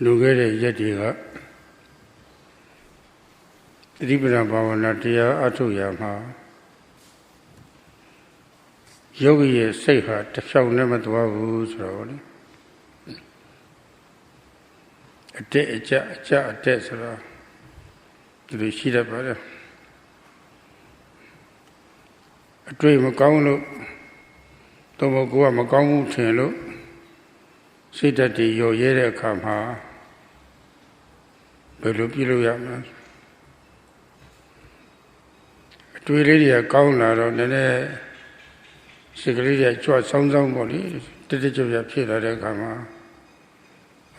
Lugere Yetiga Tripura Bhavanatia Atuyama Yogi Seha Tashau Nematwa Slowly a day a desert to the Shida Brother. A dream of Gauno Tomogua Magamu Telo see that the Yoyere come ha Belupilu Yamas. A twilly a Gauna on the Secretary George Sound Body, the digital appeal at the Kama.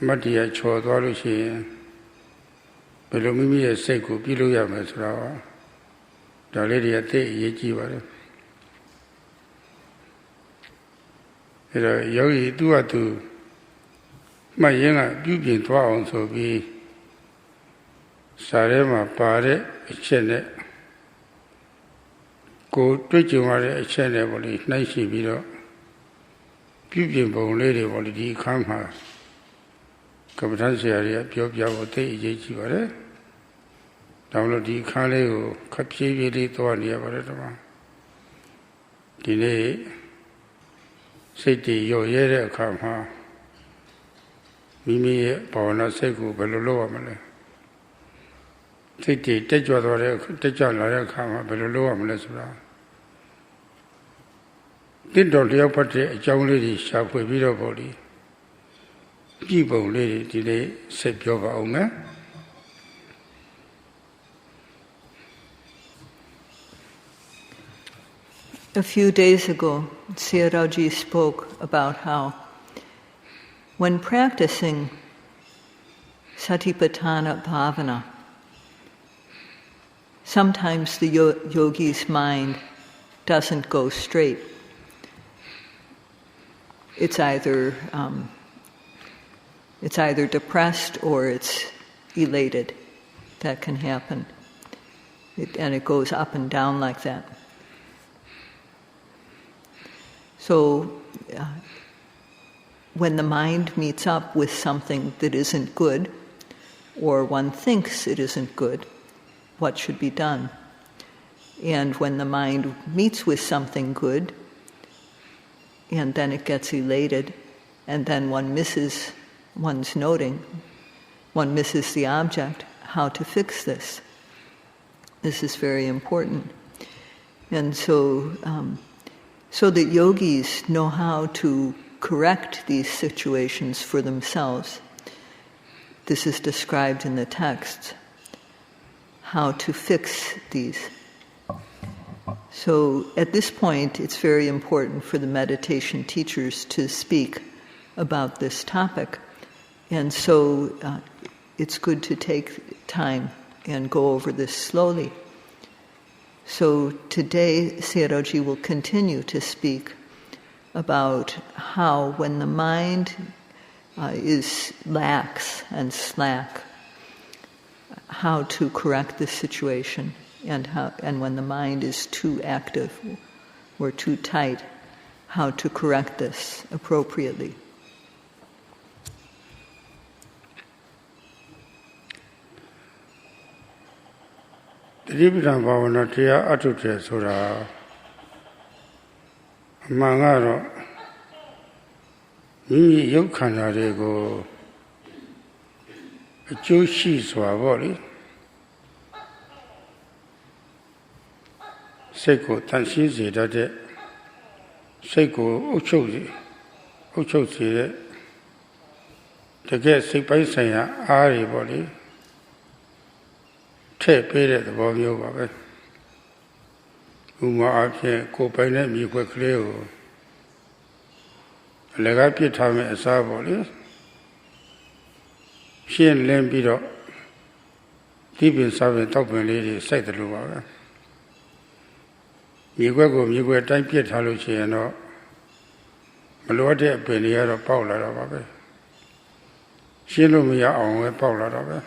Matia Cho Dwalushi Belumimi Seku Piluya Mesra the lady at the Yejiva. Yogi Duatu Mayena Bubin Twa so be Sarema Pare Chene Go Twitchumare Chene Boli Naishi Bido Bubin Bone Lady Boli come her. Capitansia, Pio Piavote, Yejivare. Download the Kale, Capivili to one year. Delay Sati Yoyere Kama Mimi Pavana Seku, Belolo Amale. Sati Tejuadore, Tejan Kama, Belolo Amalesra. Did not the opportunity, a young lady sharp with video body. People lady delay said yoga owner. A few days ago, Sayadawgyi spoke about how when practicing Satipatthana Bhavana, sometimes the yogi's mind doesn't go straight. It's either depressed or it's elated. That can happen. And it goes up and down like that. So, when the mind meets up with something that isn't good, or one thinks it isn't good, what should be done? And when the mind meets with something good, and then it gets elated, and then one misses one's noting, one misses the object, how to fix this. This is very important. And so that yogis know how to correct these situations for themselves. This is described in the texts, how to fix these. So at this point, it's very important for the meditation teachers to speak about this topic. And so it's good to take time and go over this slowly. So today, Sayadawgyi will continue to speak about how when the mind is lax and slack, how to correct the situation, and when the mind is too active or too tight, how to correct this appropriately. Tripura Bhavanatia Atute Sura Mangaro Mimi Yokanarego Joshi Swavoli Seko Tanshi Dade Seko Uchosi to get sick by Saya Ari body. Take paid the body over. Uma up here, go by them, you quickly. Legapi time as our body. She and Lamb beat up. Deep inside the top and lady said the Luba. You go time Piet Haluchi and all. Melody penny or Paula of it. She knew me on a Paula of it.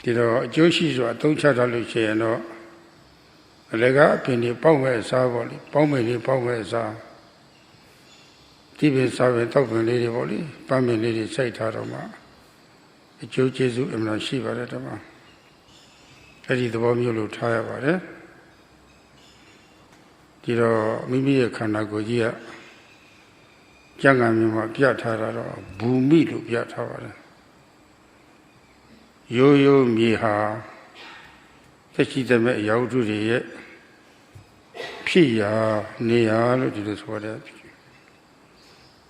Joshi don't chat Haluchi and all. A lega penny power as our body, Pomini power as our Tibi Sabe Topin Lady Boli, Pami Lady Sayadawgyi a Joe Jesu and Shiva Dhamma. Eddie the Bomulu Tire about it. Tiro Mimi Kanagogia Jangamima Piatara, Bumilu Piatara. Yo Miha, the Chitame Yauduri, Pia, Nia, to this water.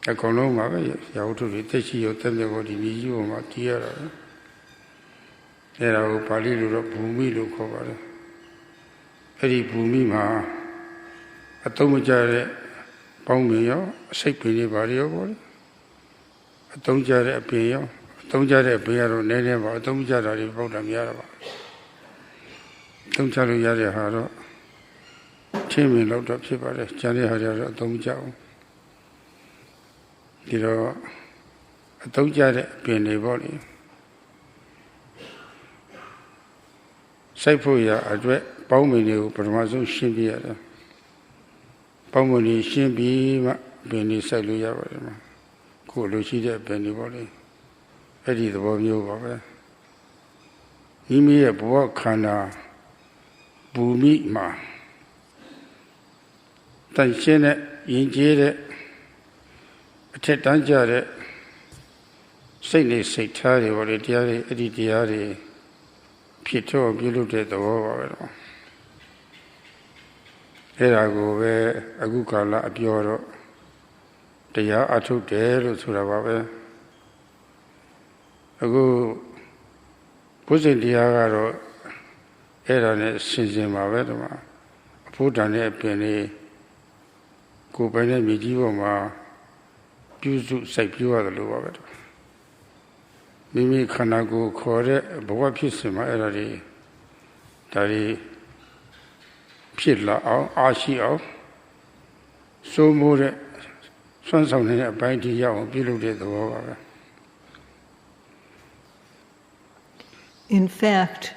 A Konoma, Yauduri, Teshi, Temple, you, my dear. There are Palilu, Bumilu cover. Eddie Bumima, a Tomujare, Pomio, a Sapini Barrio, a Tomjare Pio. Don't judge a beer or never, don't judge a program Yaraba. Don't tell you Yaraharo. Timmy looked up Chipper, Johnny Harrier, don't jow. Did don't judge a penny body. Saipuya, a dread, Bauminu, Permazo, Shimbiata. Baumini, Shimbi, Benny Saluya, cool Lucida, Benny body. Eddie the Bomio Baba. Imi a Buakana Bumi Ma. Tanchene, Injere, Tetanjare, Saintly Satari or a diary, Eddie Diari, Pietro Bilute the War. There I go where Agukala Abioro. They are I took there to the Ago Pusin Diagaro Erane Sinzima Vedama, Putane Penny, Kupane Mijivoma, Pusu Sapua the Luavet. Mimi Kanago Kore, Boapisima Erari, Dari Pilla, Ashi, so more Swanson a binding young below the water. In fact,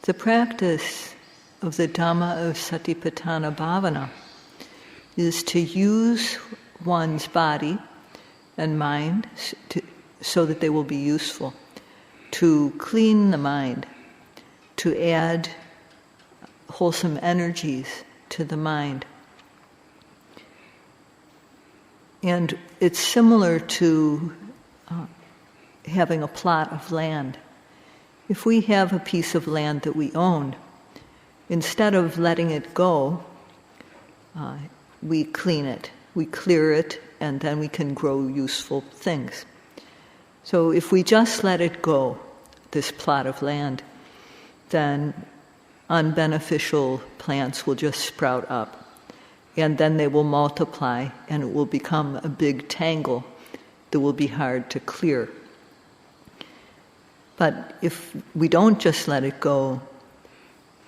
the practice of the Dhamma of Satipatthana Bhavana is to use one's body and mind so that they will be useful, to clean the mind, to add wholesome energies to the mind. And it's similar to having a plot of land. If we have a piece of land that we own, instead of letting it go, we clean it, we clear it, and then we can grow useful things. So if we just let it go, this plot of land, then unbeneficial plants will just sprout up, and then they will multiply, and it will become a big tangle that will be hard to clear. But if we don't just let it go,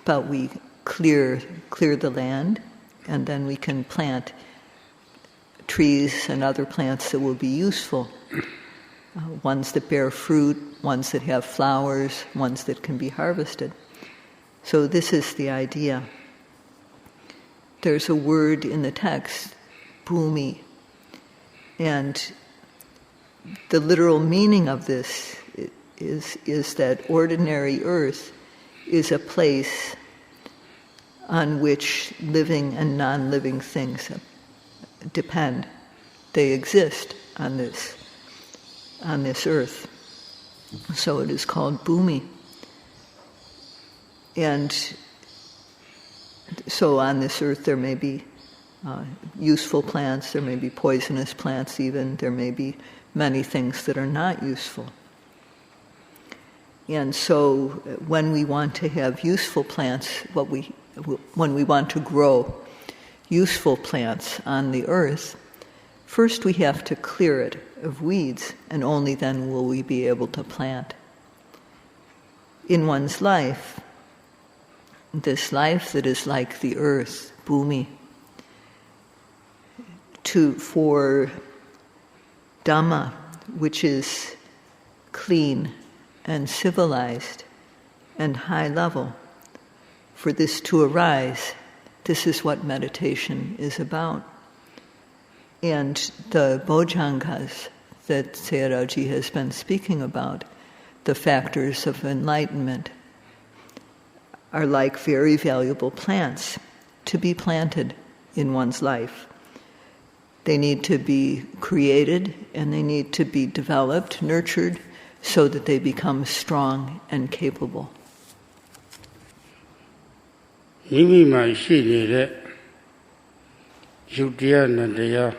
but we clear the land, and then we can plant trees and other plants that will be useful, ones that bear fruit, ones that have flowers, ones that can be harvested. So this is the idea. There's a word in the text, bhumi, and the literal meaning of this is that ordinary earth is a place on which living and non-living things depend. They exist on this earth. So it is called bhumi. And so on this earth there may be useful plants, there may be poisonous plants even, there may be many things that are not useful. And so when we want to have useful plants, when we want to grow useful plants on the earth, first we have to clear it of weeds, and only then will we be able to plant. In one's life, this life that is like the earth, bhumi, for Dhamma, which is clean and civilized and high level, for this to arise, this is what meditation is about. And the Bojjhangas that Sayadawgyi has been speaking about, the factors of enlightenment, are like very valuable plants to be planted in one's life. They need to be created and they need to be developed, nurtured, so that they become strong and capable. မိမိမှာရှိနေတဲ့ယုတ်တရားနဲ့တရား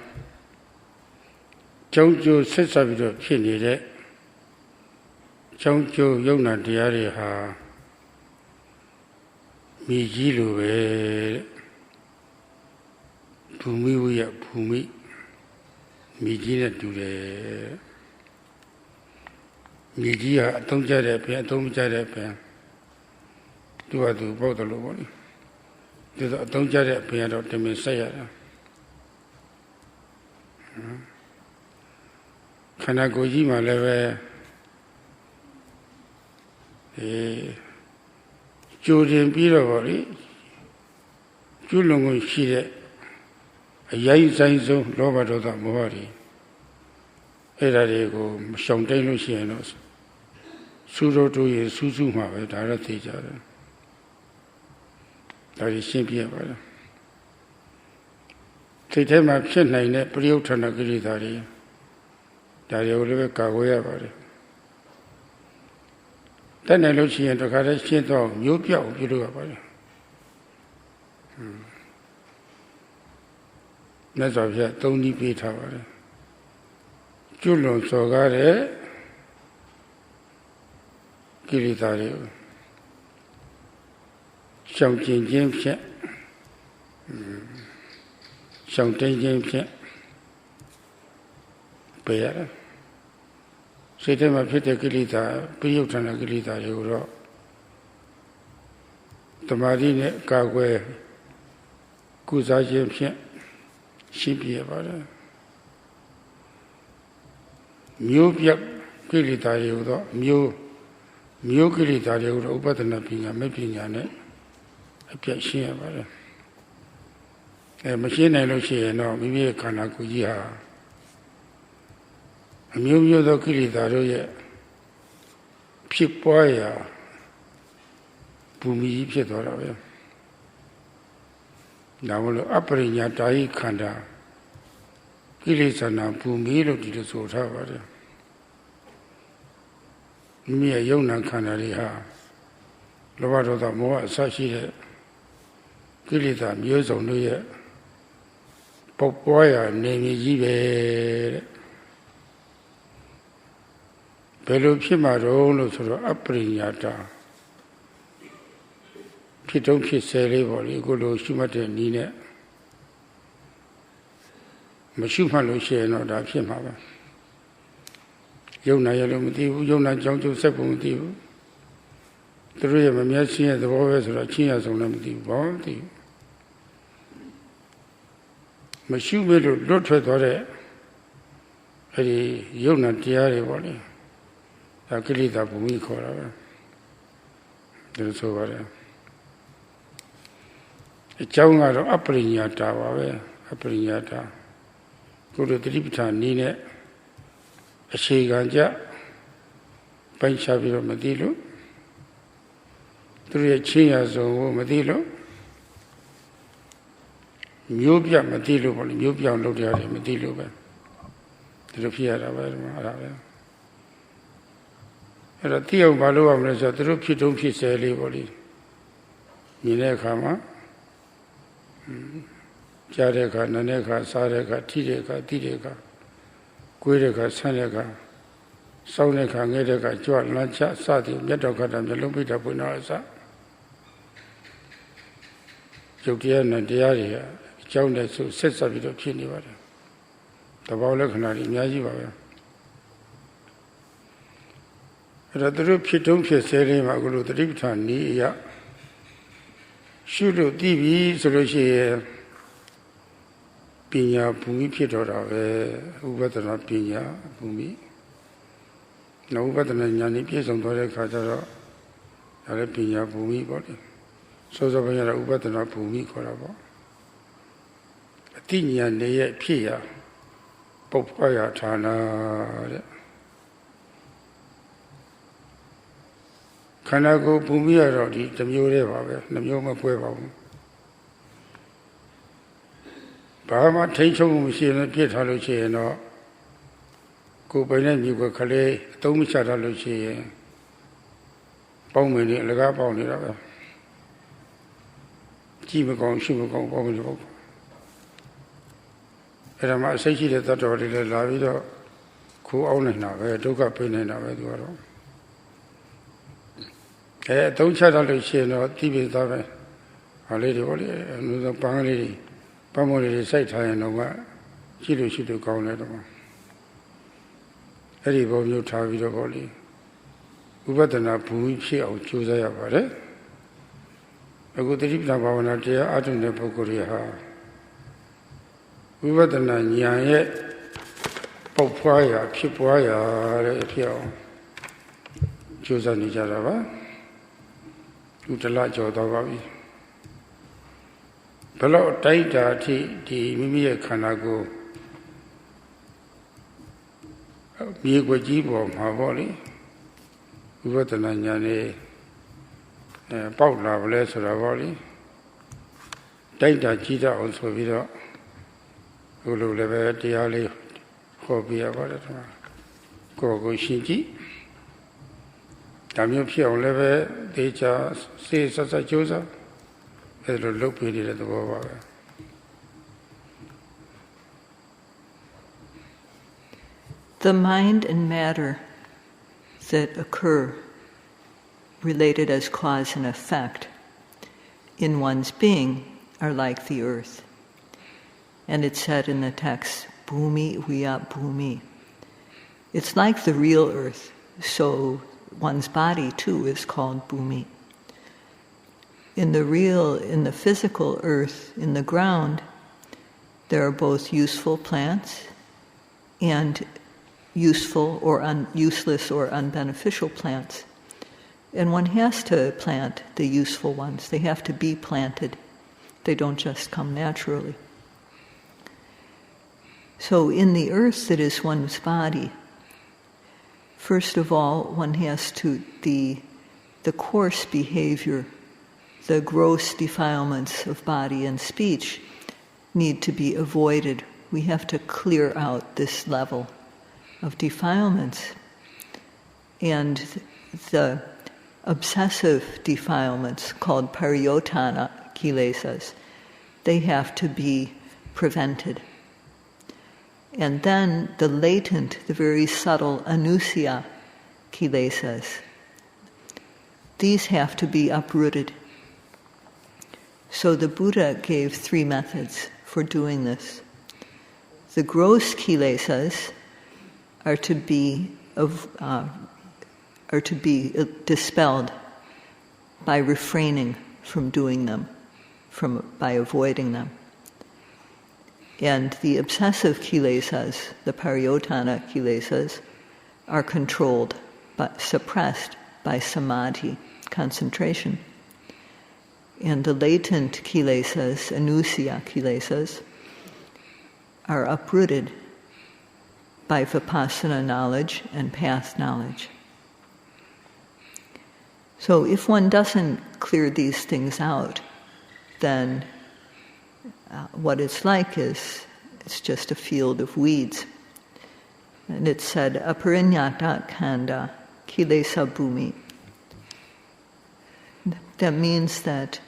ကြောင်းကျိုးဆက်ဆက်ပြီးတော့ဖြစ်နေတဲ့ကြောင်းကျိုးယုံနာတရားတွေဟာမြေကြီးလိုပဲဘူမိဝိယဘူမိမြေကြီးနဲ့တူတယ်မြေကြီးဟာအသုံးကျတဲ့အပြင်အသုံးမကျတဲ့အပြင်သူ့ဟာသူပေါ့တယ်လို့ပေါ့လေဒီတော့အသုံးကျတဲ့အပြင်ကတော့တမင်ဆက်ရတာခန္ဓာကိုယ်ကြီးမှာလည်းပဲကြိုတင်ပြီးတော့ပေါ့လေကျွလွန်ကိုရှိတဲ့အရိုက်ဆိုင်ဆုံးလောဘဒေါသမောဟတွေအဲ့ဒါတွေကိုမရှောင်တိန်လို့ရှိရင်တော့စူးတော့တူရင်စူးစူးမှာပဲဒါတော့သိကြတယ်ဒါကြီးရှင်းပြပါလားစိတ်ထဲမှာဖြစ်နိုင်တဲ့ပရိယုဌာဏကိလေသာတွေဒါတွေကိုလည်းပဲကာကွယ်ရပါတယ်တတ်နိုင်လို့ရှိရင်တခါတည်းရှင်းတော့မျိုးပြောက်ပြုလုပ်ရပါတယ်မြတ်စွာဘုရားသုံးနည်းပေးထားပါတယ်ကျွလွန်စော်ကားတဲ့ကိလေသာတွေကိုရှောင်ကျင်ခြင်းဖြင့်ရှောင်တိန်ခြင်းဖြင့်ပယ်ရတယ်စိတ်ထဲမှာဖြစ်တဲ့ကိလေသာပရိယုဌာဏကိလေသာတွေကိုတော့တမာတိနဲ့ကာကွယ်ကုစားခြင်းဖြင့်ရှင်းပြရပါတယ်မျိုးပြကိလေသာတွေကိုတော့မျိုးကိလေသာတွေကိုတော့ဥပဒနာပညာမဲ့ပညာနဲ့အပြတ်ရှင်းရပါတယ်မရှင်းနိုင်လို့ရှိရင်တော့မိမိရဲ့ခန္ဓာကိုယ်ကြီးဟာအမျိုးမျိုးသောကိလေသာတို့ရဲ့ဖြစ်ပွားရာဘူမိကြီးဖြစ်သွားတာပဲဒါမလို့အပရိညာတာဟိခန္ဓာကိလေသာနာဘူမိလို့ဒီလိုဆိုထားပါတယ်မိမိရဲ့ယုံနာခန္ဓာတွေဟာလောဘဒေါသမောဟအစရှိတဲ့ကိလေသာမျိုးစုံတို့ရဲ့ပုတ်ပွားရာနေမြေကြီးပဲတဲ့ဘယ်လိုဖြစ်မှာတော့လို့ဆိုတော့အပရိညာတာဖြစ်တုံးဖြစ်ဆဲလေးပေါ့လေအခုလိုရှုမှတ်တဲ့နည်းနဲ့မရှုမှတ်လို့ရှိရင်တော့ဒါဖြစ်မှာပါယုံနာရလို့မသိဘူးယုံနာကြောင်းကျုပ်ဆက်ဖို့မသိဘူးသူတို့ရဲ့မမျက်စိရဲ့သဘောပဲဆိုတော့ချင်းရဆုံးလည်းမသိဘူးဘာမှမသိဘူးမရှုမဲ့လို့လွတ်ထွက်သွားတဲ့အဲဒီယုံနာတရားတွေပေါ့လေဒါကိလေသာဘုံကြီးခေါ်တာပဲဒါဆိုပါတယ်အကြောင်းကတော့အပရိညာတာပါပဲအပရိညာတာကိုယ်တို့တတိပဋ္ဌာန်နည်းနဲ့အခြေခံကြပိုင်းခြားပြီးတော့မသိလို့သူရဲ့ချင်းရဆုံးကိုမသိလို့မျိုးပြမသိလို့ပေါ့လေမျိုးပြောင်းလုပ်ရတယ်မသိလို့ပဲဒီလိုဖြစ်ရတာပဲဒီမှာအဲ့ဒါပဲအဲ့တော့သိအောင်မလုပ်ရမလဲဆိုတော့သူတို့ဖြစ်တုံးဖြစ်ဆဲလေးပေါ့လေမြင်တဲ့အခါမှာကြားတဲ့အခါနားတဲ့အခါစားတဲ့အခါထိတဲ့အခါသိတဲ့အခါကိုယ်တဲ့အခါဆန်းတဲ့အခါစောင်းတဲ့အခါငဲတဲ့အခါကြွလမ်းချစသည်မြတ်တော်ခတ်တာမျိုးလုံးပိတ်တာပွင့်တော်အစယုတ်တရားနဲ့တရားတွေအကြောင်းနဲ့ဆိုဆက်ဆက်ပြီးတော့ဖြစ်နေပါတယ်သဘောလက္ခဏာတွေအများကြီးပါပဲအဲ့တော့သူတို့ဖြစ်တုံးဖြစ်ဆဲလေးမှာအခုလိုတတိပဋ္ဌာန်နည်းအရရှုလို့သိပြီဆိုလို့ရှိရင်ပညာဘူမိဖြစ်တော့တာပဲဥပဒနာပညာဘူမိနောက်ဥပဒနာဉာဏ်နဲ့ပြည့်စုံသွားတဲ့အခါကျတော့ဒါလည်းပညာဘူမိပေါ့လေစောစောပိုင်းကတော့ဥပဒနာဘူမိခေါ်တာပေါ့အတိဉာဏ်နဲ့ရဲ့ဖြစ်ရာ Popaya Tana Kanago Bumia Rodi, the Mure, the Muma Pueva. Bahama Tencho Machine, Piet Haluchi, and go by name you go Calais, Tomisha Haluchi, Baumini, Lagaboni, Chimacon, Shimacon, Baumini. And I might say that already the Lavido, who only now, I took up in and I do. Don't chat on the chain or TV Dave, a lady, another Pangli, Pamoli, Sati, and over, Chilu Chilu Kaunadama. Eddie Bobu Tavido Boli. Ubatana Pumichi or Chuzaya Vare. A good trip about an idea, I don't know Pokoria. Ubatana Nyaye, Popaya, Pipuaya, Pio, Chuzani Jarava. Utala Jodavi. Below Taita the Mimia Kanago Miwajibo Mavoli, Uvatananyane Paula Valesaravoli, Taita Gita also Vida Ulu Leve Diali Hobia Valatama Gogo Shinji. Damn Pio Leve, they just say such a Joseph, as the look at the world. The mind and matter that occur, related as cause and effect, in one's being are like the earth. And it's said in the text, Bhumi Huya Bhumi. It's like the real earth, so one's body, too, is called bhumi. In the physical earth, in the ground, there are both useful plants and useful or useless or unbeneficial plants. And one has to plant the useful ones. They have to be planted. They don't just come naturally. So in the earth that is one's body, first of all, one has to, the coarse behavior, the gross defilements of body and speech need to be avoided. We have to clear out this level of defilements. And the obsessive defilements, called pariyotana kilesas, they have to be prevented. And then the latent, the very subtle anusya kilesas, these have to be uprooted. So the Buddha gave 3 methods for doing this. The gross kilesas are to be dispelled by refraining from doing them, by avoiding them. And the obsessive kilesas, the pariyotana kilesas, are controlled, but suppressed by samadhi, concentration. And the latent kilesas, anusya kilesas, are uprooted by vipassana knowledge and path knowledge. So if one doesn't clear these things out, then what it's like is it's just a field of weeds. And it said, aparinyata kanda kilesa bhumi. That means that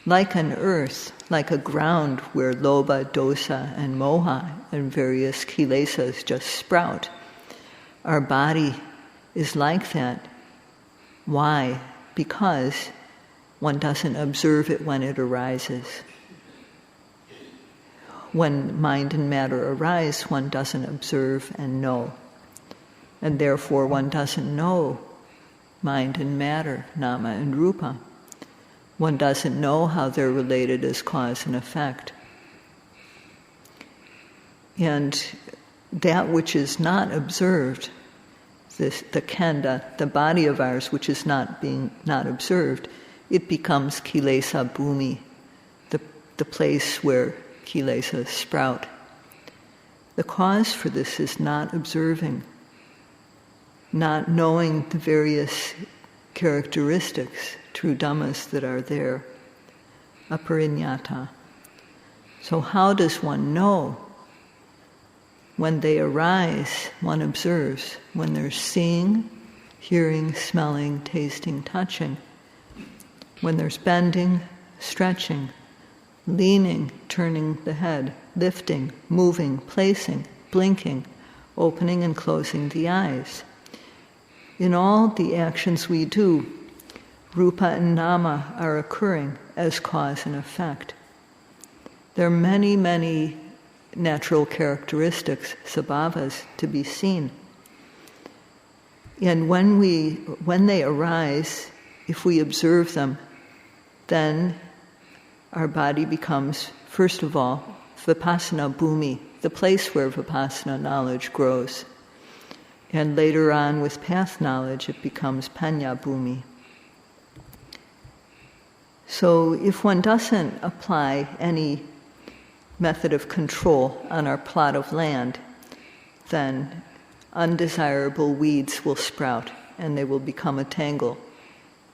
like an earth, like a ground where lobha, dosa, and moha and various kilesas just sprout, our body is like that. Why? Because one doesn't observe it when it arises. When mind and matter arise, one doesn't observe and know. And therefore one doesn't know mind and matter, nama and rupa. One doesn't know how they're related as cause and effect. And that which is not observed, the kanda, the body of ours which is not observed, it becomes kilesa bhumi, the place where kilesas sprout The cause for this is not observing, not knowing the various characteristics, true dhammas that are there, apariññata. So how does one know? When they arise, one observes. When there's seeing, hearing, smelling, tasting, touching. When there's bending, stretching, leaning, turning the head, lifting, moving, placing, blinking, opening and closing the eyes. In all the actions we do, rupa and nama are occurring as cause and effect. There are many, many natural characteristics, sabhavas, to be seen. And when they arise, if we observe them, then our body becomes, first of all, vipassana bhumi, the place where vipassana knowledge grows. And later on, with path knowledge, it becomes panya bhumi. So if one doesn't apply any method of control on our plot of land, then undesirable weeds will sprout and they will become a tangle.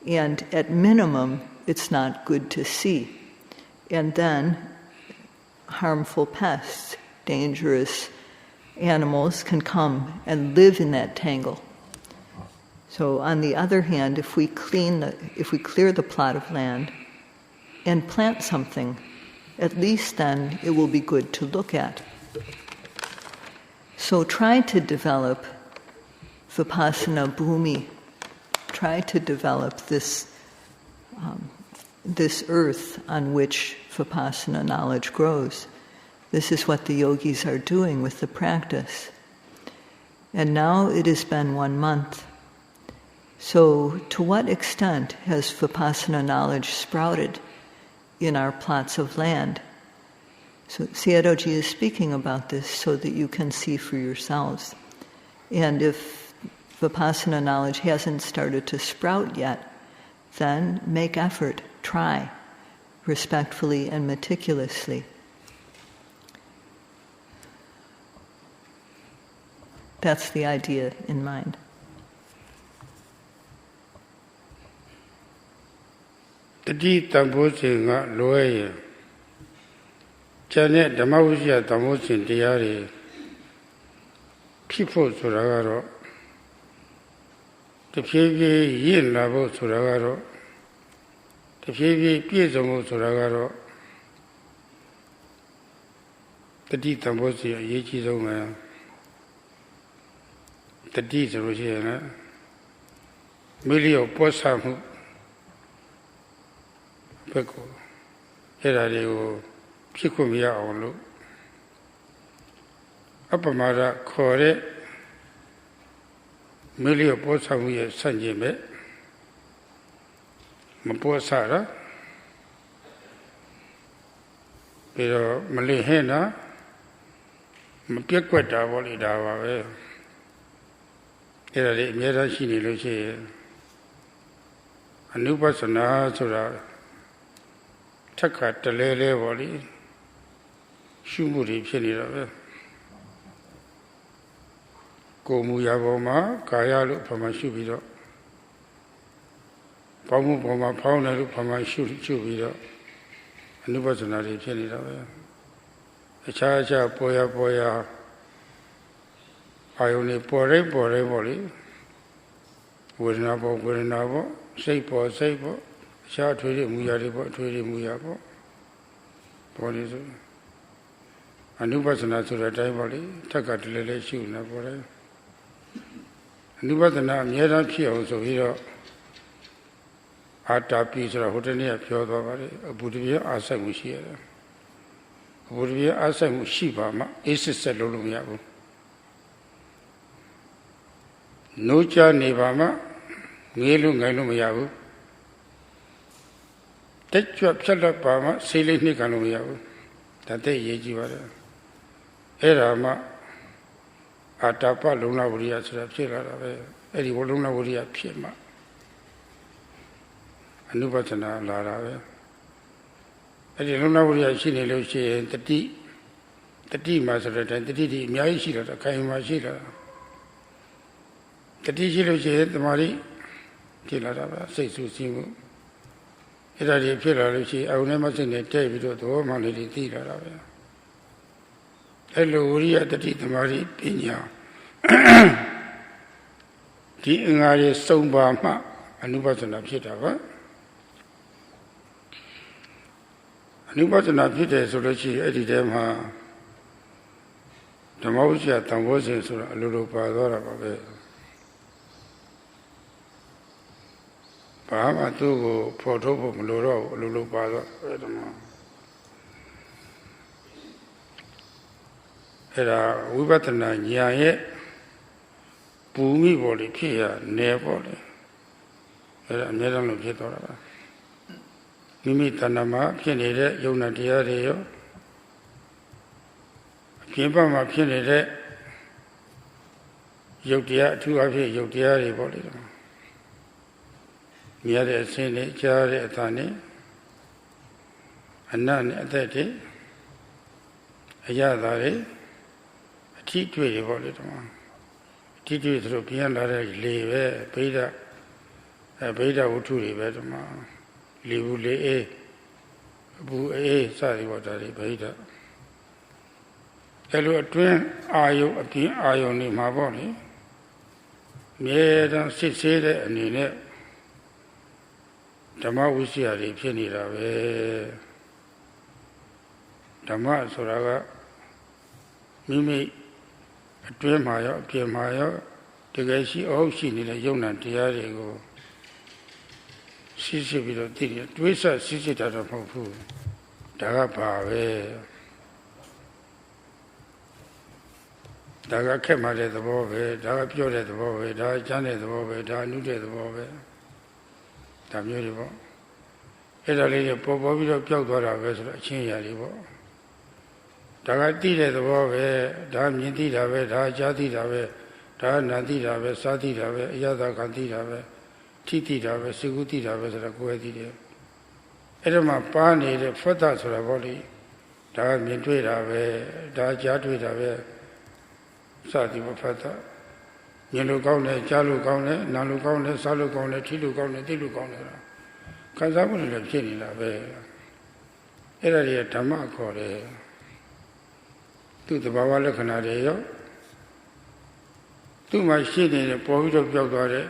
And at minimum, it's not good to see. And then harmful pests, dangerous animals can come and live in that tangle. So on the other hand, if we clear the plot of land and plant something, at least then it will be good to look at. So try to develop vipassana bhumi. Try to develop this earth on which vipassana knowledge grows. This is what the yogis are doing with the practice. And now it has been 1 month. So to what extent has vipassana knowledge sprouted in our plots of land? So Sayadawgyi is speaking about this so that you can see for yourselves. And if vipassana knowledge hasn't started to sprout yet, then make effort, try, respectfully and meticulously. That's the idea in mind. Tati Sambojjhanga loye chane Dhamma Sambojjhanga tiyari people suragaro tepyebi yin labo suragaro tepyebi pyezomo suragaro Tati Sambojjhanga yechi songa Tati so lo shi yana miliyo posa mu beko eraတွေကိုဖြစ်ခွင့်မရအောင်လို့အပမဒခေါ်တဲ့မိလျောပေါ်ဆောင်ရဲ့ဆန့်ကျင်ပဲမပေါ်ဆတာပြီးတော့မလင့်ဟင်းတာမပြက်ကွက်တာပေါ့လေဒါပါပဲအဲ့ဒါလေးအများကြီးရှိနေလို့ရှိရင်အနုပဿနာဆိုတာထက်ကတလဲလဲပေါ့လေရှုမှုတွေဖြစ်နေတော့ပဲကိုယ်မူရာပေါ်မှာကာယလို့ဖမှရှုပြီးတော့ပေါင်းမှုပေါ်မှာဖောင်းတယ်လို့ဖမှရှုပြီးတော့အနုပဿနာတွေဖြစ်နေတော့ပဲအခြားပေါ်ရအာယုန်တွေပေါ်တိုင်းပေါ့လေဝေဒနာပေါ်စိတ်ပေါ်အခြားအထွေထွေမူရာတွေပေါ့အထွေထွေမူရာပေါ့ပေါ်နေဆိုအနုပဿနာဆိုတဲ့အတိုင်းပေါ့လေထက်ကတလဲလဲရှုနေပေါ်တယ်အနုပဿနာအများအားဖြစ်အောင်ဆိုပြီးတော့အာတာပိဆိုတာဟိုတနေ့ကပြောသွားပါတယ်အဘုဒ္ဓဘုရားအာဆိုင်မှုရှိရတယ်အဘုဒ္ဓဘုရားအာဆိုင်မှုရှိပါမှအေးစစ်ဆက်လုပ်လို့မရဘူးနိုးချနေပါမှငေးလို့ငိုင်လို့မရဘူးတက်ကြွဖြတ်လက်ပါမှဆေးလေးနှိမ့်ကန်လို့မရဘူးဒါတဲ့ရေးကြည့်ပါတယ်အဲ့ဒါမှအာတာပလုံလဝရိယဆိုတာဖြစ်လာတာပဲအဲ့ဒီလုံလဝရိယဖြစ်မှအနုပဿနာလာတာပဲအဲ့ဒီလုံလဝရိယရှိနေလို့ရှိရင်တတိ Tati Master Tati Miaishila, Kaima Shila. Tati Shilo said the Mari Kilara, say Susimu. It had a pillar, I will never send a tape to the woman in the theatre. Hello, Ria Tati the Mari Pina. The Ingari Somba, a new person of Chitava. A new person of Chita, so that she edited them. The Mosia Tambosis, a little Padora of it. Bahama to Porto Luro, Lulu Pada. Era Wibatana, Yaye, Bumi body, Kia, near body. Era never look at all. Mimi Tanama, Pianide, Yona Diario. Pimpama Pianide, Yodia, two of you, Yodia body. Yare Sene, Jare Atani, and none at that day. A yadare, a tea-tree body. Tea-tree through Piana, leave, Beta, a Beta Uturi, Betama, Livule, Bu A, Sati Watari, Beta. Hello, a twin, are you a pin iron in my body? Made and sit and in it. Dhamma Visiari Pianira, Dhamma Soraga, Mimi, a Twemaya, Piamaya, the Gashi, all seen in a young and Tiarigo. Sisi Vidoti, Twisa Sisita of Popu, Dagapa, Daga came out at the Bove, Daga Pure at the Bove, Daga Jan at the Bove, Daga Nude at the Bove. Beautiful. It a lady Popovito Piotr vessel, a chin yaribo. Dagati the Bove, Dam Yinti Dave, Da Jati Dave, Da Nandi Dave, Sati Dave, Yada Kanti Dave, Titi Dave, Siguti Dave, the Kueti. Edema Pani, the Fatas of the body, Da Mintui Dave, Da Jatui Dave, Sati Fata. Yellow Gone, Jalu Gone, Nalu Gone, Salu Gone, Tilu Gone, Tilu Gone. Kazabu of Jenny Lave. Era Dhamma called to the Bawala Canario. To my shit in the poet of Jogore,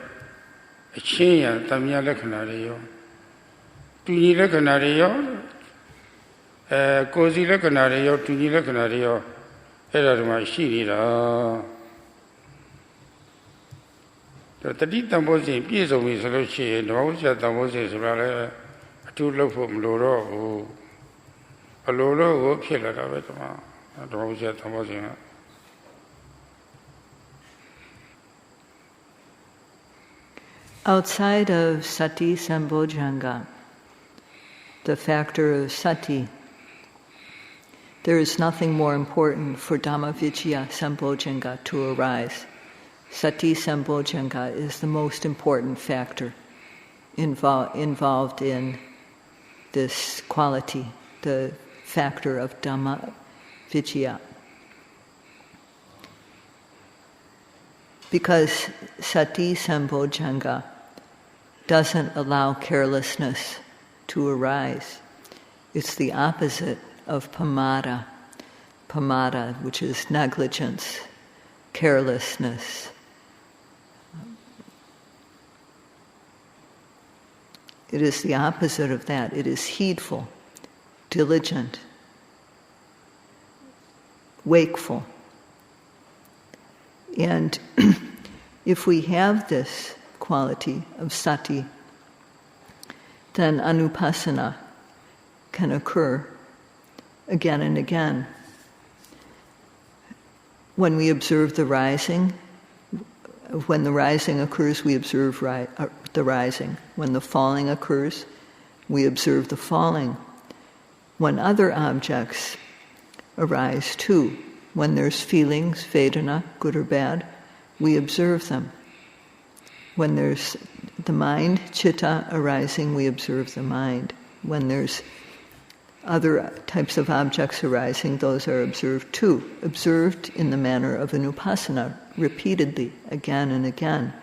a chain and Tamia Canario. To Nila Canario, Cosi Canario, to Nila Canario. Era my shit. The Taditambosi, piece of Miss Lucy, and Mosia Tambosis, two love from Loro, a Loro who killed a Vetama, and Mosia Tambosia. Outside of Sati Sambojjhanga, the factor of Sati, there is nothing more important for Dhamma Vicaya Sambojjhanga to arise. Sati Sambojjhanga is the most important factor involved in this quality, the factor of Dhamma Vicaya. Because Sati Sambojjhanga doesn't allow carelessness to arise. It's the opposite of pamada. Pamada, which is negligence, carelessness. It is the opposite of that. It is heedful, diligent, wakeful. And if we have this quality of sati, then anupassana can occur again and again. When we observe the rising, when the rising occurs, we observe the rising. When the falling occurs, we observe the falling. When other objects arise too, when there's feelings, vedana, good or bad, we observe them. When there's the mind, chitta, arising, we observe the mind. When there's other types of objects arising, those are observed too, observed in the manner of an upassana, repeatedly, again and again.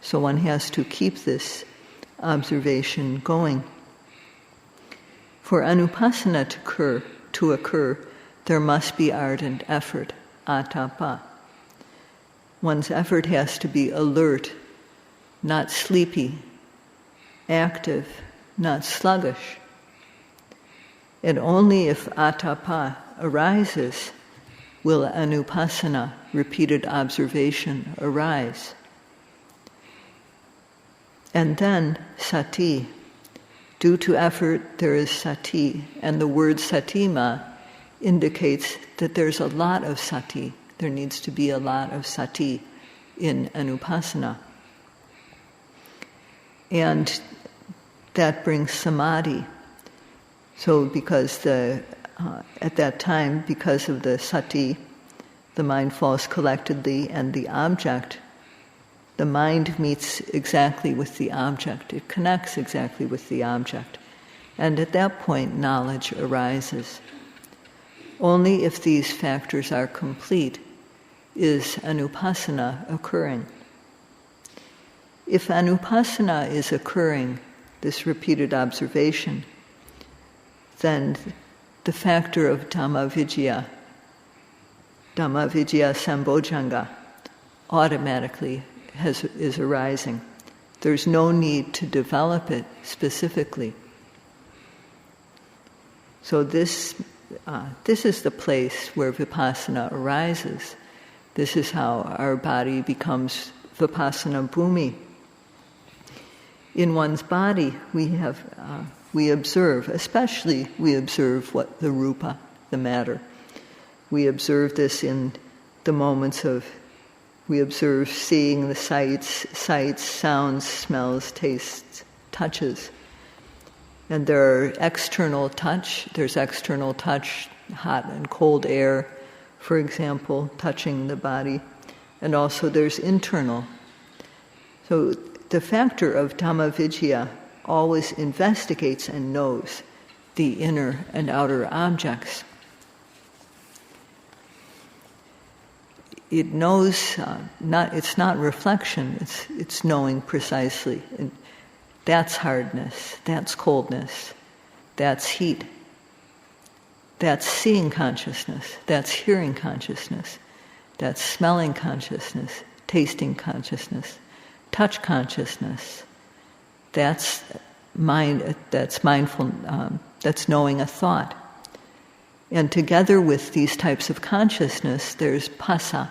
So one has to keep this observation going. For anupassana to occur, there must be ardent effort, atapa. One's effort has to be alert, not sleepy, active, not sluggish. And only if atapa arises will anupassana, repeated observation, arise. And then sati. Due to effort, there is sati, and the word satima indicates that there's a lot of sati. There needs to be a lot of sati in anupassana. And that brings samadhi. So because at that time, because of the sati, the mind falls collectedly, and the mind meets exactly with the object. It connects exactly with the object. And at that point, knowledge arises. Only if these factors are complete is anupassana occurring. If anupassana is occurring, this repeated observation, then the factor of Dhamma Vicaya Sambojjhanga, automatically is arising. There's no need to develop it specifically. So this is the place where vipassana arises. This is how our body becomes vipassana bhumi. In one's body, we observe, especially we observe what the rupa, the matter. We observe this in the moments we observe seeing the sights, sounds, smells, tastes, touches. And there are external touch. There's external touch, hot and cold air, for example, touching the body. And also there's internal. So the factor of Dhamma Vicaya always investigates and knows the inner and outer objects. It knows, it's not reflection, it's knowing precisely. And that's hardness, that's coldness, that's heat, that's seeing consciousness, that's hearing consciousness, that's smelling consciousness, tasting consciousness, touch consciousness. That's mind. That's mindful. That's knowing a thought. And together with these types of consciousness, there's phassa,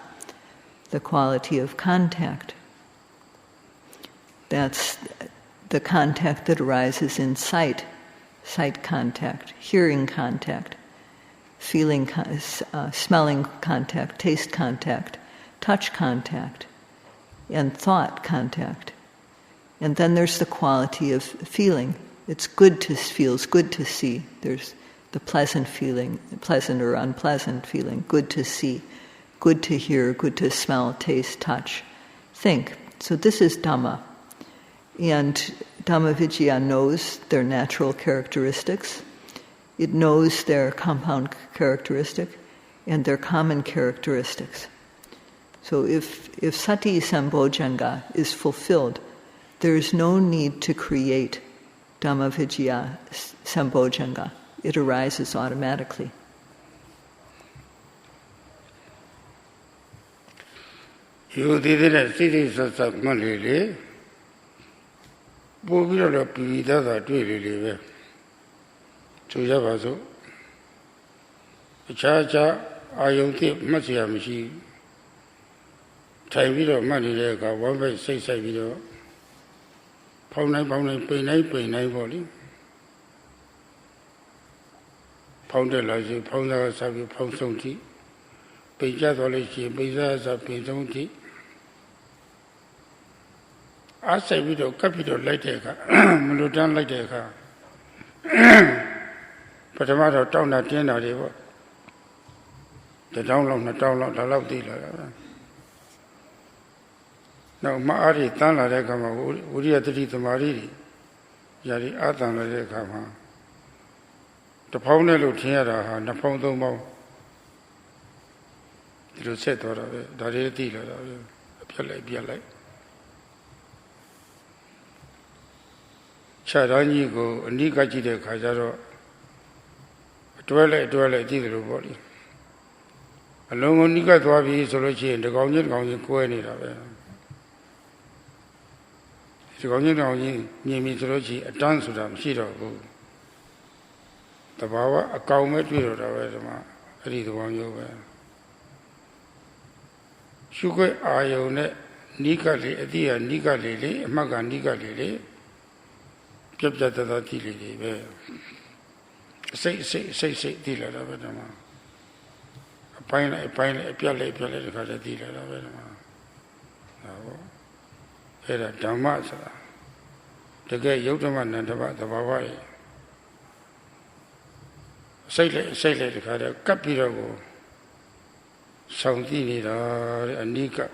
the quality of contact. That's the contact that arises in sight contact, hearing contact, feeling, smelling contact, taste contact, touch contact, and thought contact. And then there's the quality of feeling. Feels good to see. There's the pleasant feeling, pleasant or unpleasant feeling, good to see, good to hear, good to smell, taste, touch, think. So this is Dhamma. And Dhamma Vicaya knows their natural characteristics. It knows their compound characteristic and their common characteristics. So if Sati Sambojjhanga is fulfilled, there is no need to create Dhamma Vicaya Sambojjhanga. It arises automatically. You did it, cities of Malili. Bobby Pida that really live. To Yavazo. Chacha, I don't think much machine. Time video money like a 1 by 6 video. Pound 9, pay 9 body. Pounded like pound hours of your pound something. Pay just all she pays us a pay something. I say we do capital like a car, Mulutan like a car. But a matter of town at the end of the work. The download, the love dealer. Now, Maari Tana Rekama, Uriatri to Mariri, Yari Atan Rekama. The pound of Tiara, and a pound of more. You said, or the dealer, be a light. Charangi go, Nikaji de Kajaro, dwell dealer body. Along on Nika Dwabi is already in the Gonjan Coeni. The Gonjan near Mitology, a dance with them, she don't go. The Baba, a cow met with her, I read the one you were. Sugar Ione, Nika Lily, Nika Lily, Maga Nika Lily, Capta Tilly. Say, dealer of it. A pine, a piale, the dealer of it. Era Dhamma, the gay Yotaman and the Bawai. Say, the Capirago. Soundini and Nika.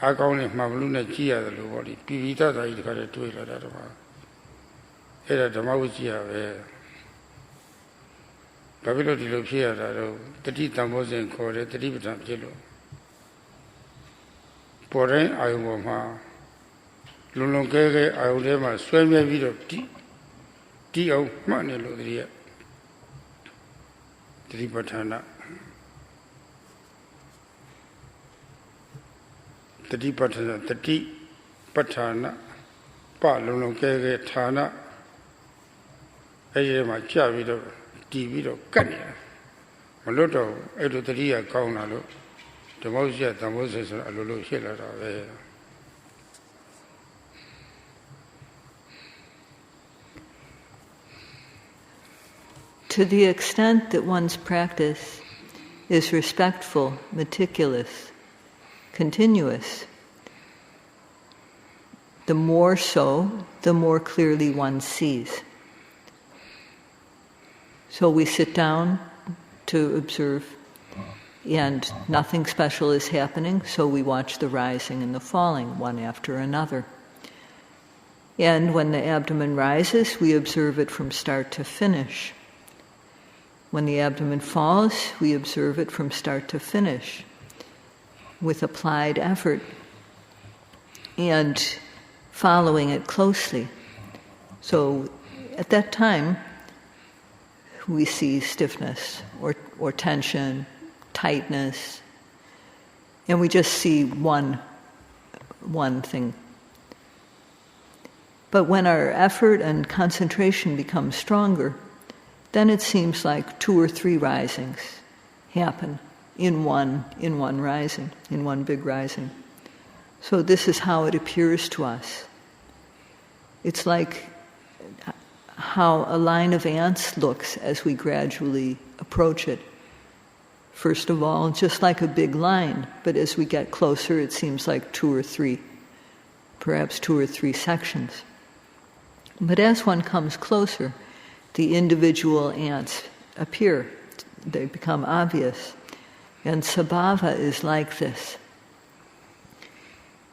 I call it Mamluna Gia, the body. Pivita, I got a twig at that. Era the Mausia. Babylon de Lopia, the Titan was in called the Tibetan Jello. Porain, I woma. Lulongere, I would never swim a bit of tea of money. Tripatana. The Tripatana, the Tripatana, Palunokege Tana, Ayama Chavido, Divido, Kanya, Maloto, Edutaria Kaunalo, the Mosia, the Moses, and Lulu Hilla. To the extent that one's practice is respectful, meticulous, continuous, the more so, the more clearly one sees. So we sit down to observe, and nothing special is happening, so we watch the rising and the falling, one after another. And when the abdomen rises, we observe it from start to finish. When the abdomen falls, we observe it from start to finish with applied effort and following it closely. So at that time, we see stiffness or tension, tightness, and we just see one thing. But when our effort and concentration become stronger, then it seems like 2 or 3 risings happen in one rising, in one big rising. So this is how it appears to us. It's like how a line of ants looks as we gradually approach it. First of all, just like a big line, but as we get closer, it seems like 2 or 3, perhaps 2 or 3 sections. But as one comes closer, the individual ants appear, they become obvious. And sabhava is like this.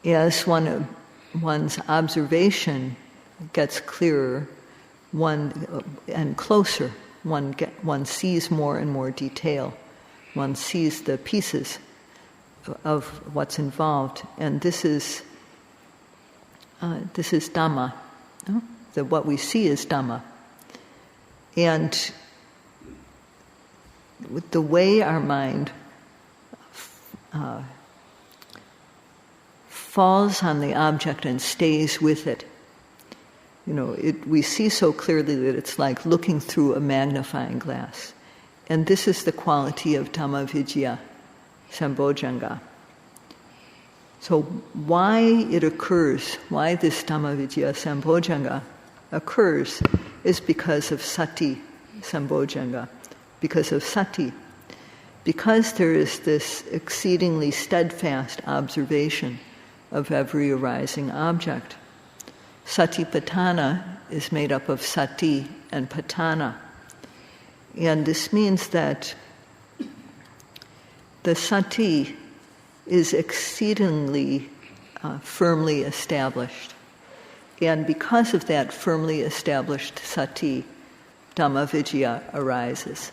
As one's observation gets clearer and closer, one sees more and more detail. One sees the pieces of what's involved. And this is Dhamma. No? What we see is Dhamma. And with the way our mind falls on the object and stays with it, we see so clearly that it's like looking through a magnifying glass. And this is the quality of Dhamma Vicaya, Sambojjhanga. So why it occurs, why this Dhamma Vicaya Sambojjhanga occurs, is because of Sati Sambojjhanga, because of Sati. Because there is this exceedingly steadfast observation of every arising object. Satipatthana is made up of Sati and Patthana. And this means that the Sati is exceedingly firmly established. And because of that firmly established Sati, Dhamma Vicaya arises.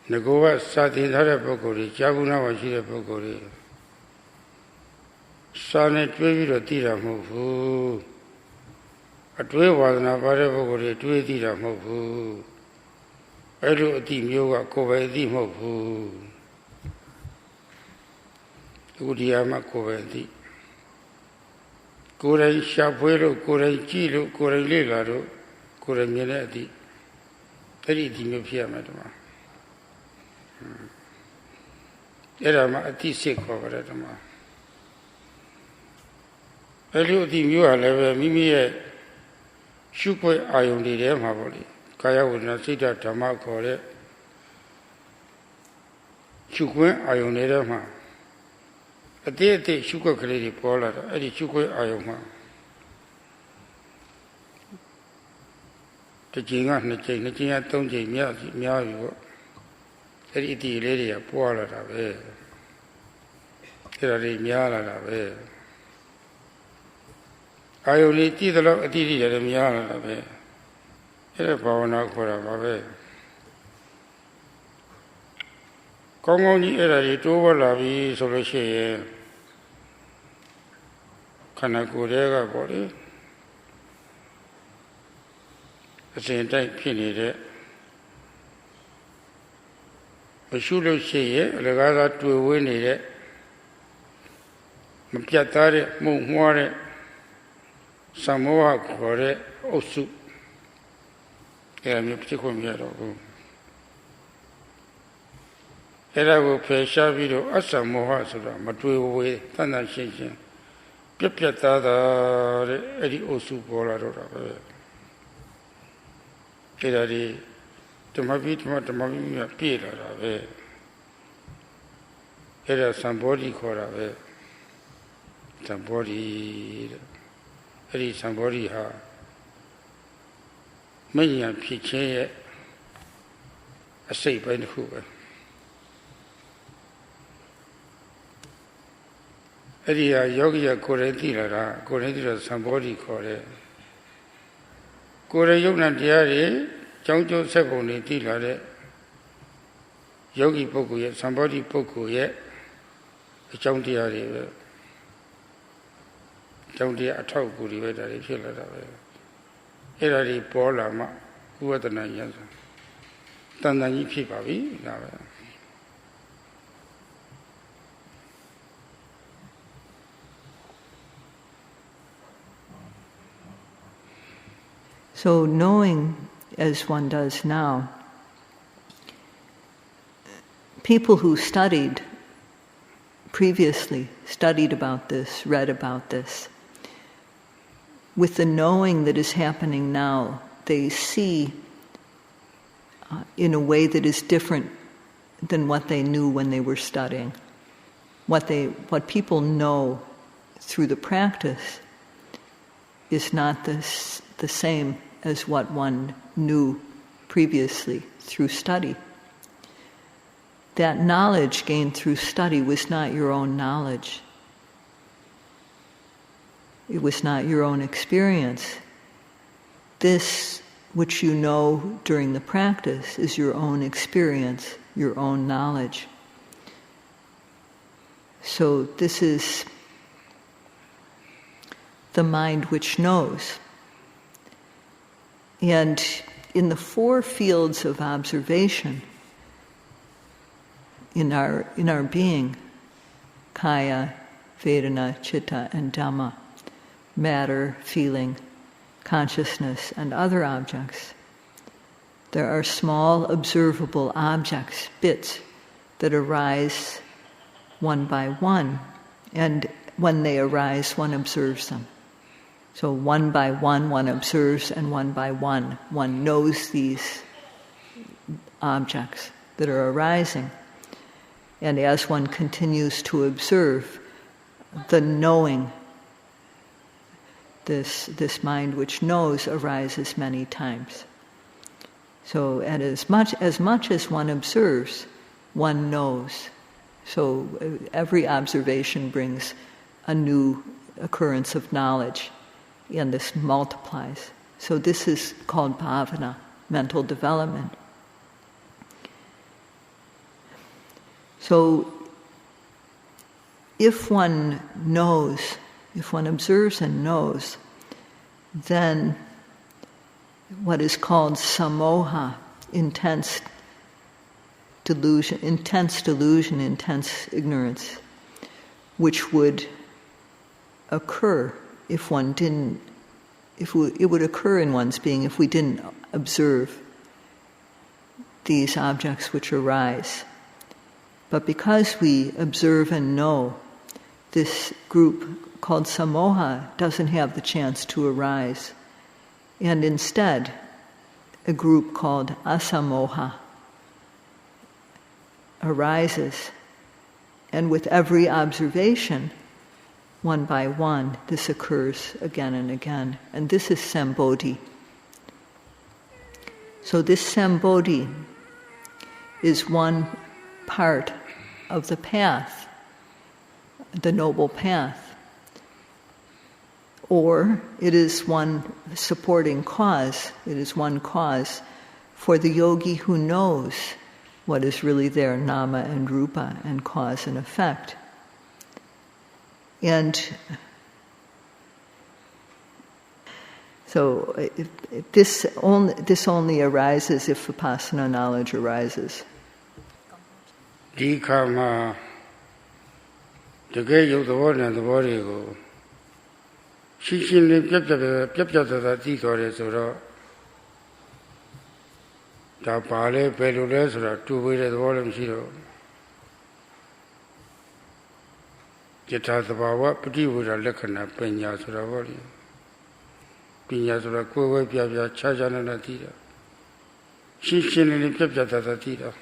Nagova Sati Dhara Pokori, Jabuna Vashira Pokori, Sane Tweviro Tira Mofu, a Twevana Vare Pokori, Twetira Mofu, Edu Tim Yoga Kovedi Mofu, Udiama Kovedi, Kuren Shapuero, Kuren Chilo, Kuren Lilaro, Kuren Mileti, Editim Pia Madama. Era ma ati secco per Dhamma. E lui di mio alle mimi e shukwe ayundi de ma boli. Kaya wuna sita Dhamma kore. Shukwe ayundi de ma. Ate shukwe kare di pola da. Edi shukwe ayuma. Te jinga ne jinga tong jing mia yu. Iti lady a poor at away. Here are Miala away. I only did the lock at the Miala away. Here a power knock for away. Kongoni era to Lavi Solution Kanakurega body. The same time, pinny. Shulo Shea, Legada to a winning Mapiatare, Mumore, Samoa Kore, Osu. Era particular mero. Era will pay Shavido, Asamoa, Matu away, Tana Shin, Pipiata, Eddie Osu Bola. Era the Tomavit Pira, era somebody called somebody, Eddie somebody ha. Many a pitcher, a say by the Hoover. Eddie a yogi a correntilla, somebody called it. Corayona diary. Changjo Seboni Tilare Yogi Poku, somebody Poku yet, a Chantiari, Chantia Atokuri, whether they feel it away. Era Paula, who are the 9 years. Tanani Pipavi, So knowing as one does now, people who previously studied about this, read about this, with the knowing that is happening now, they see in a way that is different than what they knew when they were studying. What people know through the practice is not the same as what one knew previously through study. That knowledge gained through study was not your own knowledge. It was not your own experience. This, which you know during the practice, is your own experience, your own knowledge. So this is the mind which knows. And in the 4 fields of observation in our being, kaya, vedana, chitta, and dhamma, matter, feeling, consciousness, and other objects, there are small observable objects, bits, that arise one by one, and when they arise, one observes them. So one by one observes, and one by one knows these objects that are arising. And as one continues to observe, the knowing, this mind which knows, arises many times. So as much as one observes, one knows. So every observation brings a new occurrence of knowledge, and this multiplies. So this is called bhavana, mental development. So if one knows, if one observes and knows, then what is called samoha, intense delusion, intense ignorance, which would occur if one didn't, it would occur in one's being if we didn't observe these objects which arise. But because we observe and know, this group called samoha doesn't have the chance to arise. And instead, a group called asamoha arises. And with every observation, one by one, this occurs again and again. And this is Sambojjhanga. So this Sambojjhanga is one part of the path, the noble path. Or it is one supporting cause, it is one cause for the yogi who knows what is really there, nama and rupa, and cause and effect. And so this only arises if vipassana knowledge arises. Di karma, the gay of the body and the body go. She lived the theater, so the pale, pelules, or 2 weighted volume zero. Jetta the Bawa, pretty wood a lecana, peñas or a body. Pinas or a quay, pia, charge and a theater. She lived the theater.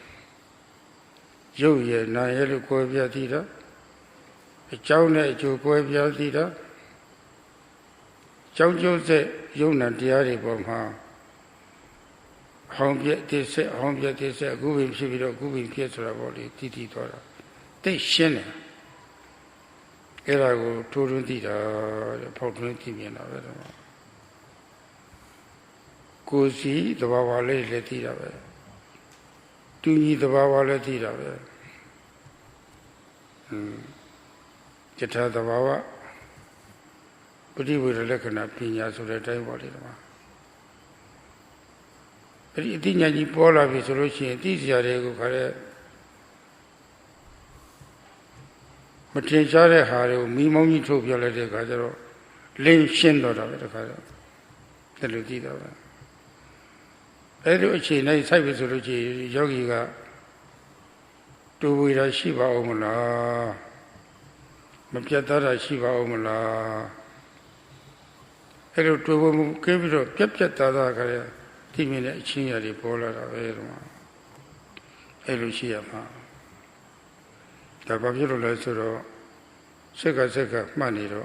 You ye, Nayel, Quavia theater. A chow net, you Quavia theater. Chow Jose, Yuna Diari Burma. Home yet they say, Gubin Shiviro, Gubin Pietra body, Titi Tora. They shin it. Erago, Turundita, the Potentian of it. Go see the Bawale Letira. Do you the Bawale Letira? Jetta the Bawa. But he would have looked at Pinas or the time. But he didn't need Paula with solution. This year they go for it. But in Jare Haru, me money to be a little gather, lame shin or the gather. The Ludida. Every night I was a yogi got to with a Shiva Omala. Mapiatara Shiva Omala. Hello to whom came to Pepjata Kaya, Timina Chinia di Pola Verma. Hello Shiama. The Babiro Lesoro, Seka Maniro.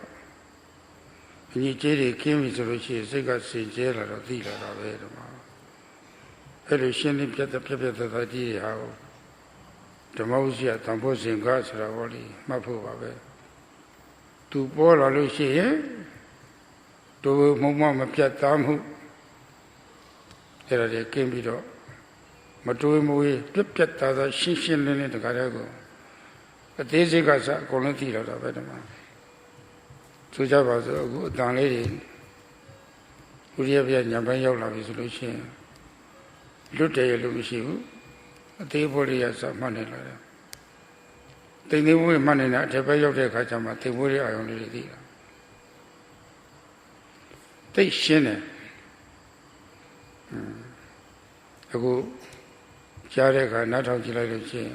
Nijeri came to Ruchi, Seka Sijela, Dila Verma. Hello Shinny Pieta Pepeta di How. The Mosia, Sambojjhanga, Ravoli, Mapu Babe. To Pola Lucia. To Mama Piatamu, there came below. Matumu, Pipata, Shishin in the Garago. A daisy gas are Colontia of Vedama. Suja was a good down lady. Uriavia Yabayola resolution. Lute Lumishu, a table as a money. They knew money not to pay of the Kachama, they worry I only did. They shin it. A good Jareka, not of Gilay.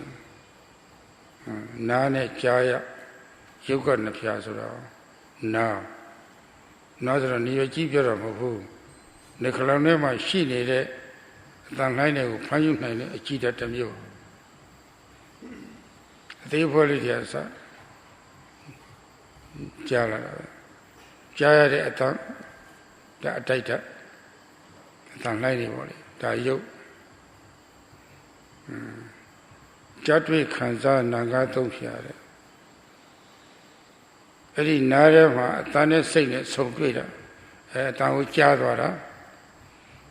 Nane Jaya, you got in the piazza. Now, neither a near keeper of who. Nicolanema, she needed than line of Payun, a cheat at the mule. They were it as a Jaya at the data, than lady body, the yoke, Jatwe Kanza Nanga Dompiare. Eri Narema, Tane Sine, so greater. Tamu Jadwara.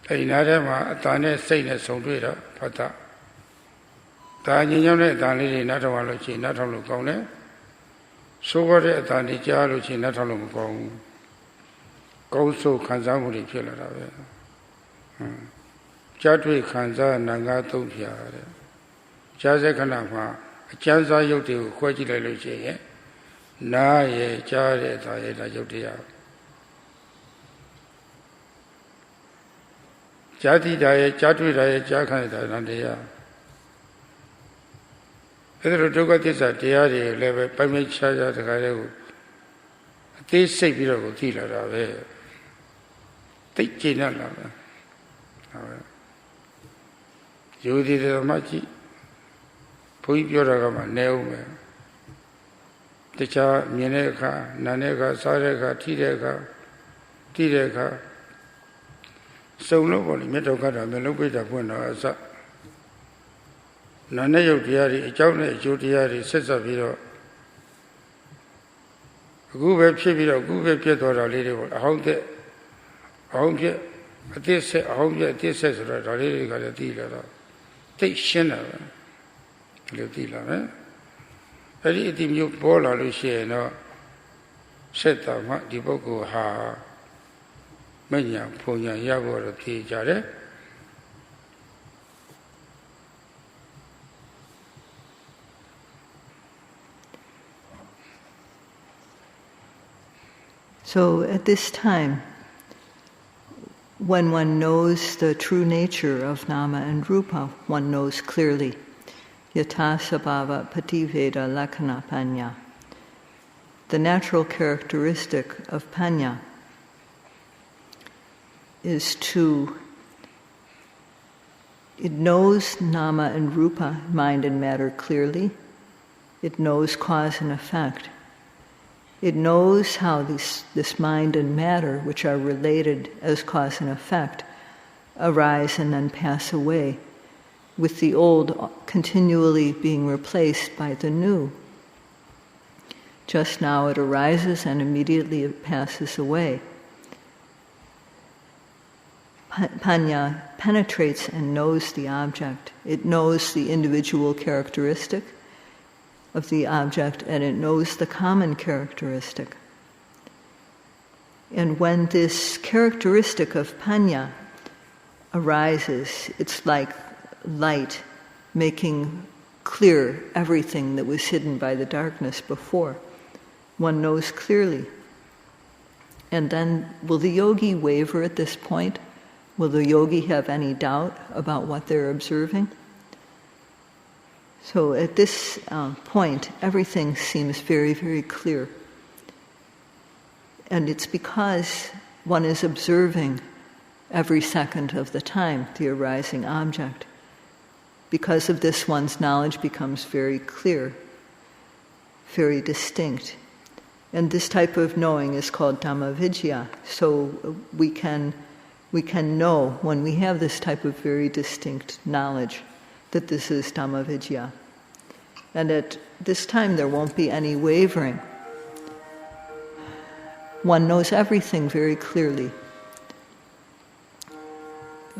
Eri Narema, Tane Sine, so greater. Pata. Tanyone, Tani, Natawalochi, Natalukone. So what a Tani Jaluchi, Natalukong. Go so Kanzamuri Pillar. Jatwe Kanza Nanga Dompiare. Jazakanama, Janza Yoti, Quajila Luce, Na ye, Jare, Tayeta Yotia. Jati Daya, Jatu Daya, Jakanta, Nandia. Either Dogatisa, Diari, Leve, Pamik Chaja, the Gareu. They say Biro Tila, take Gina. You did a machi. Pui Yoragama, Neume. The Cha, Mineka, Naneka, Sareka, Tireka. So nobody, Metokata, Melopita Puno, Asa. Naneo Diari, Jone, Judiari, Sesaviro. Gube Piviro, Gube Pietora, Lady, Home, this says, a lady got a dealer. Take Shinner. Little, very dim bola Luciano set up the Boko Ha Menya Punya Yabo Tijare. So at this time, when one knows the true nature of Nama and Rupa, one knows clearly. Yatasabhava Pativeda Lakkhana Panya. The natural characteristic of Panya is it knows Nama and Rupa, mind and matter, clearly. It knows cause and effect. It knows how this mind and matter, which are related as cause and effect, arise and then pass away, with the old continually being replaced by the new. Just now it arises and immediately it passes away. Panya penetrates and knows the object. It knows the individual characteristic of the object, and it knows the common characteristic. And when this characteristic of Panya arises, it's like light making clear everything that was hidden by the darkness before. One knows clearly. And then, will the yogi waver at this point? Will the yogi have any doubt about what they're observing? So at this point, everything seems very, very clear. And it's because one is observing every second of the time the arising object. Because of this, one's knowledge becomes very clear, very distinct. And this type of knowing is called Dhamma Vicaya. So we can know, when we have this type of very distinct knowledge, that this is Dhamma Vicaya. And at this time there won't be any wavering. One knows everything very clearly.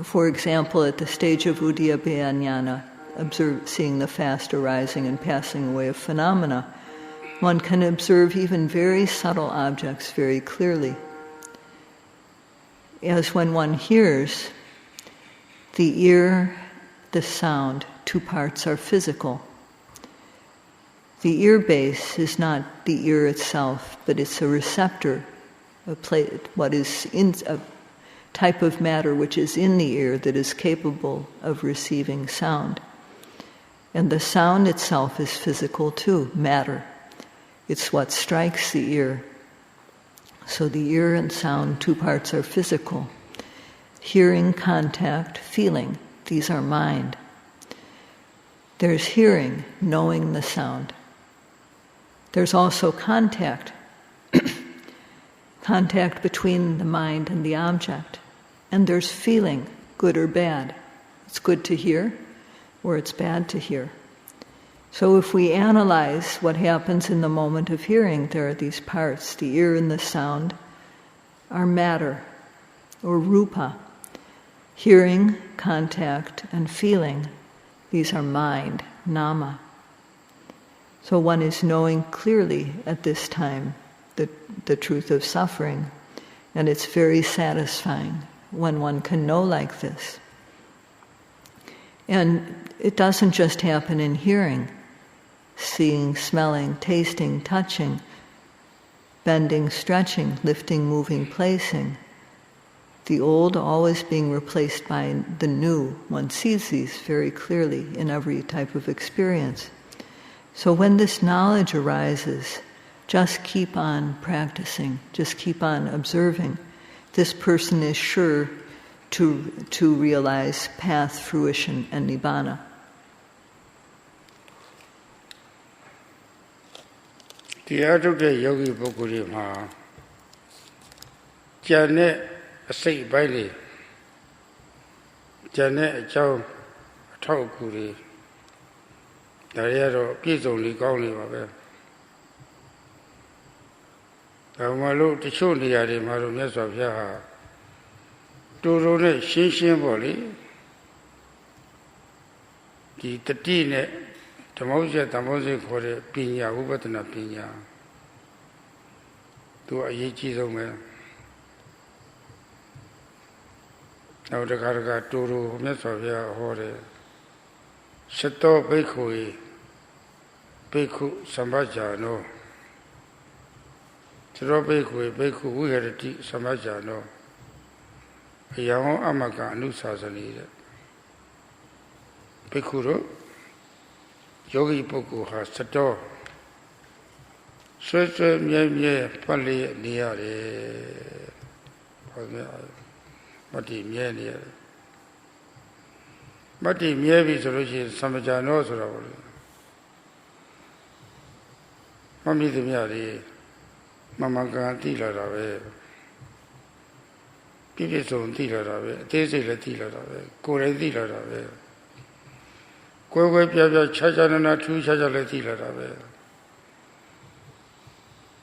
For example, at the stage of Udyabhaya Jnana, seeing the fast arising and passing away of phenomena, one can observe even very subtle objects very clearly. As when one hears, the ear, the sound, two parts are physical. The ear base is not the ear itself, but it's a receptor, a type of matter which is in the ear that is capable of receiving sound. And the sound itself is physical too, matter. It's what strikes the ear. So the ear and sound, two parts are physical. Hearing, contact, feeling, these are mind. There's hearing, knowing the sound. There's also contact, contact between the mind and the object. And there's feeling, good or bad. It's good to hear, or it's bad to hear. So if we analyze what happens in the moment of hearing, there are these parts. The ear and the sound are matter, or rupa. Hearing, contact, and feeling, these are mind, nama. So one is knowing clearly at this time the truth of suffering, and it's very satisfying when one can know like this. And it doesn't just happen in hearing. Seeing, smelling, tasting, touching, bending, stretching, lifting, moving, placing. The old always being replaced by the new. One sees these very clearly in every type of experience. So when this knowledge arises, just keep on practicing, just keep on observing. This person is sure to realize path, fruition, and nibbana. The yogi Bokuri Ma Janet a say bailey Janet a chow Taukuri Dariado, please only call me. Malo to show the Yadi Marumas of Yaha. To run a shin body. The Tatine, Tamosia for a pina, Ubatana pina. To a Yichizo man. Now the Karga Turu, Mesovia, Hore. Sato Bekui, Beku Sambojjhanga. Sato Bekui, Beku, we had a tea Sambojjhanga. A Yangon Amaka, New Sazani. Bekuro, Yogi Boku has Sato. Switcher, Mie, Pali, Niare. Mati, Mie. Mati Mievi solution, Sambojjhanga or Mammy the Miari, Mamma Gantila Rave, Pipison Tila Rave, Tezila Tila Rave, Kore Tila Rave, Kwe Pia Chajana, two Chajala Tila Rave.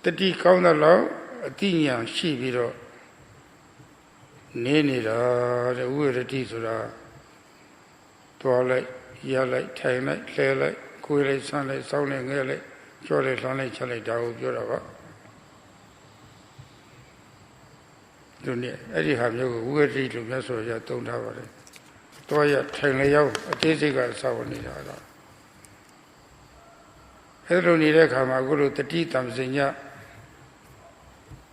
The tea counter law, a Tinya, Shibiro, Nenira, the Wura Tisura. Twilight, yearlight, taillight, clearlight, queerlight, sunlight, soundlight, airlight, jolly, sunlight, chillight, down, Jurava. Don't you? Eddie have you weird to Messoya, don't have it. Toya, taillight out, a Jessica Savanida. Hedronida come, I go to the tea thumbs in ya.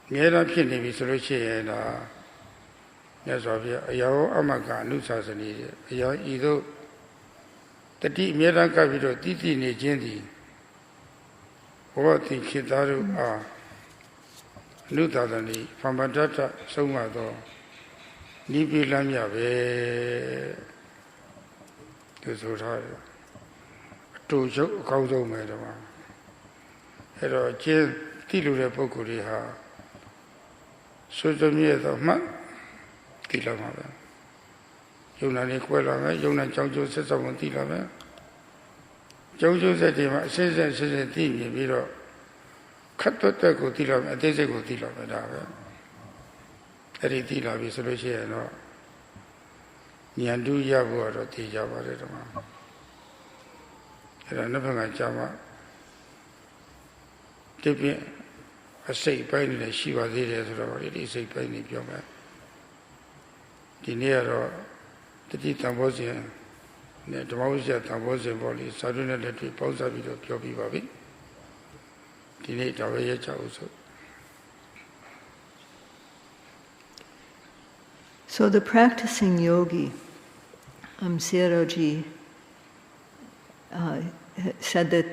Miera Pini, Solution, yes, of Yao Amaka, New Sasani, either. The tea Miran Capito, Titi Nijendi. What the Kitaru are Lutadani, Pamadata, Somado, Nibi Lamia, this was hard. Two Kauzo Madama. Hello, Jill Tilu Pokuriha. So the near the man, Tilamada. Yunani Quella, Yunan Jojo says of Tilame. Jojo said him, says and thing, Miro. Cut the Tilam, a Desego Tilam, Eddie Tila, Visolution, or Nyandu Yabu or Tijava. And I never got Jama. Tipping a say pain that she was there as already say pain in your man. The near the Tambozian, the Tamosia Tambozian body, suddenly let me pause a bit of Joby Bobby. The native of a also. So the practicing yogi, Sayadawgyi said that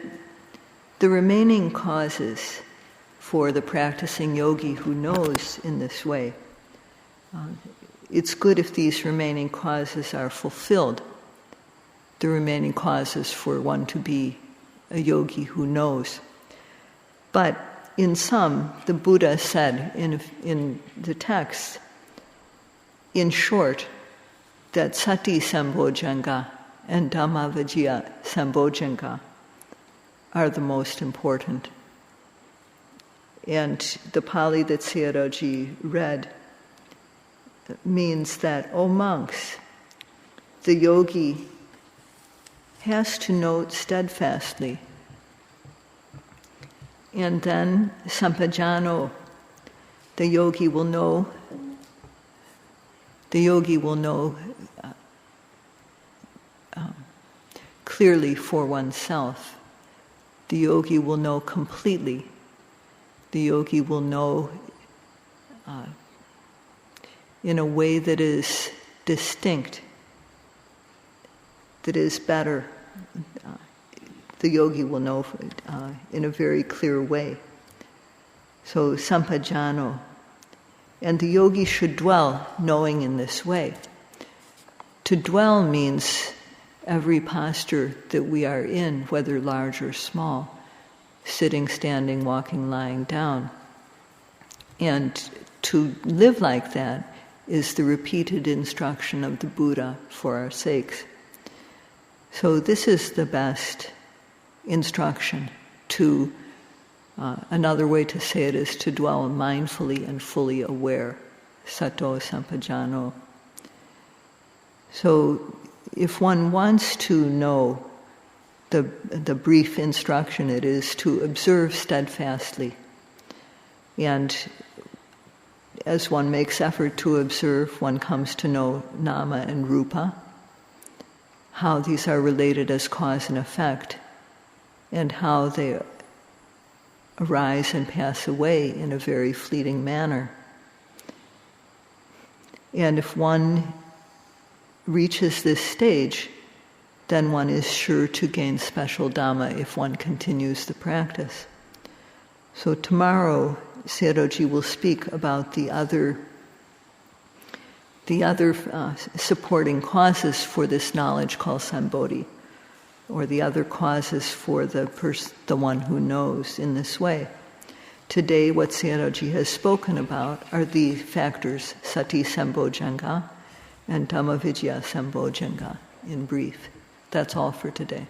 the remaining causes for the practicing yogi who knows in this way, it's good if these remaining causes are fulfilled, the remaining causes for one to be a yogi who knows. But in some, the Buddha said in the text, in short, that Sati Sambojjhanga and Dhamma Vicaya Sambojjhanga are the most important. And the Pali that Sayadawgyi read means that, O monks, the yogi has to note steadfastly, and then Sampajano, the yogi will know clearly for oneself. The yogi will know completely. The yogi will know in a way that is distinct, that is better. The yogi will know in a very clear way. So, sampajano. And the yogi should dwell knowing in this way. To dwell means every posture that we are in, whether large or small, sitting, standing, walking, lying down. And to live like that is the repeated instruction of the Buddha for our sakes. So this is the best instruction to, another way to say it is to dwell mindfully and fully aware, sato sampajano. So if one wants to know the brief instruction, it is to observe steadfastly. And as one makes effort to observe, one comes to know nama and rupa, how these are related as cause and effect, and how they arise and pass away in a very fleeting manner. And if one reaches this stage, then one is sure to gain special Dhamma if one continues the practice. So tomorrow, Sayadawgyi will speak about the other supporting causes for this knowledge called Sambodhi, or the other causes for the one who knows in this way. Today, what Sayadawgyi has spoken about are the factors Sati Sambojjhanga and Dhamma Vicaya Sambojjhanga in brief. That's all for today.